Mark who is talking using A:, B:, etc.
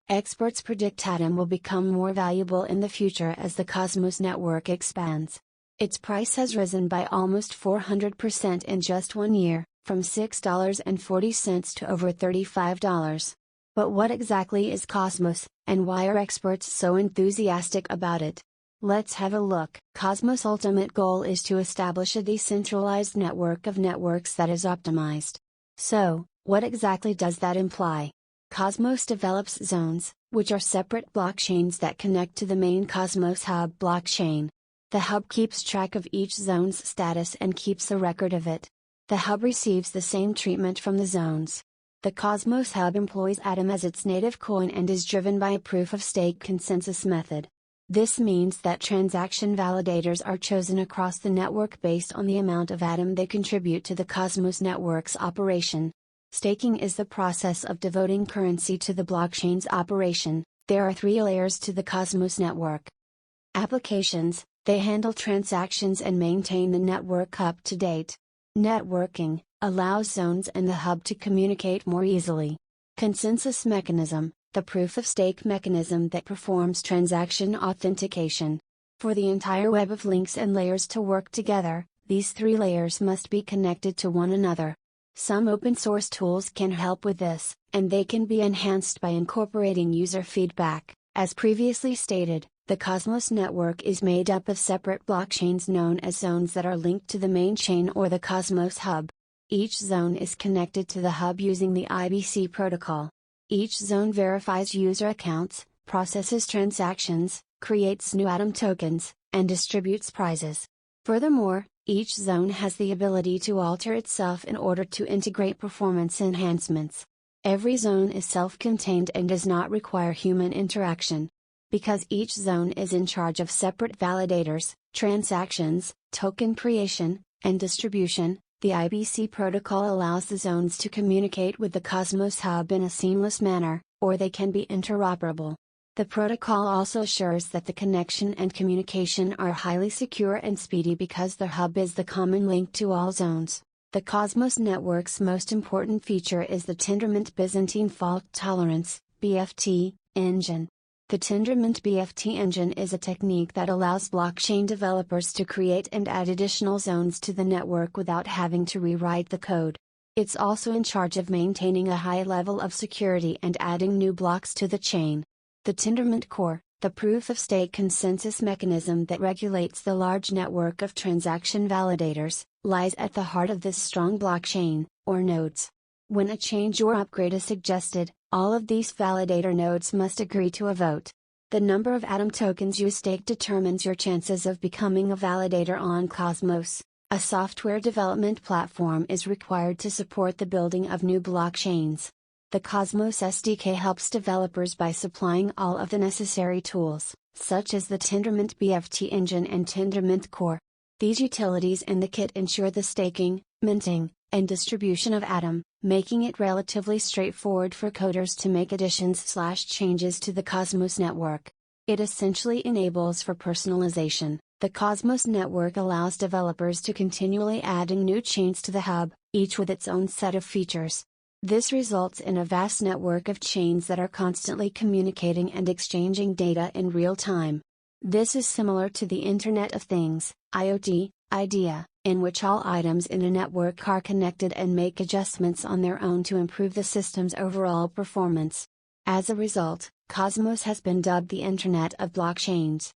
A: Experts predict Atom will become more valuable in the future as the Cosmos network expands. Its price has risen by almost 400% in just 1 year, from $6.40 to over $35. But what exactly is Cosmos, and why are experts so enthusiastic about it? Let's have a look. Cosmos' ultimate goal is to establish a decentralized network of networks that is optimized. So, what exactly does that imply? Cosmos develops zones, which are separate blockchains that connect to the main Cosmos Hub blockchain. The hub keeps track of each zone's status and keeps a record of it. The hub receives the same treatment from the zones. The Cosmos Hub employs Atom as its native coin and is driven by a proof-of-stake consensus method. This means that transaction validators are chosen across the network based on the amount of Atom they contribute to the Cosmos network's operation. Staking is the process of devoting currency to the blockchain's operation. There are 3 layers to the Cosmos network. Applications: they handle transactions and maintain the network up to date. Networking allows zones and the hub to communicate more easily. Consensus mechanism: the proof-of-stake mechanism that performs transaction authentication. For the entire web of links and layers to work together, these 3 layers must be connected to one another. Some open source tools can help with this, and they can be enhanced by incorporating user feedback. As previously stated, the Cosmos network is made up of separate blockchains known as zones that are linked to the main chain or the Cosmos Hub. Each zone is connected to the hub using the IBC protocol. Each zone verifies user accounts, processes transactions, creates new Atom tokens, and distributes prizes. Furthermore, each zone has the ability to alter itself in order to integrate performance enhancements. Every zone is self-contained and does not require human interaction. Because each zone is in charge of separate validators, transactions, token creation, and distribution, the IBC protocol allows the zones to communicate with the Cosmos Hub in a seamless manner, or they can be interoperable. The protocol also assures that the connection and communication are highly secure and speedy because the hub is the common link to all zones. The Cosmos network's most important feature is the TENDERMINT Byzantine fault tolerance (BFT) engine. The TENDERMINT BFT engine is a technique that allows blockchain developers to create and add additional zones to the network without having to rewrite the code. It's also in charge of maintaining a high level of security and adding new blocks to the chain. The TENDERMINT core, the proof-of-stake consensus mechanism that regulates the large network of transaction validators, lies at the heart of this strong blockchain, or nodes. When a change or upgrade is suggested, all of these validator nodes must agree to a vote. The number of Atom tokens you stake determines your chances of becoming a validator on Cosmos. A software development platform is required to support the building of new blockchains. The Cosmos SDK helps developers by supplying all of the necessary tools, such as the TENDERMINT BFT engine and TENDERMINT core. These utilities in the kit ensure the staking, minting, and distribution of Atom, making it relatively straightforward for coders to make additions/changes to the Cosmos network. It essentially enables for personalization. The Cosmos network allows developers to continually adding new chains to the hub, each with its own set of features. This results in a vast network of chains that are constantly communicating and exchanging data in real time. This is similar to the Internet of Things, IoT, idea, in which all items in a network are connected and make adjustments on their own to improve the system's overall performance. As a result, Cosmos has been dubbed the Internet of Blockchains.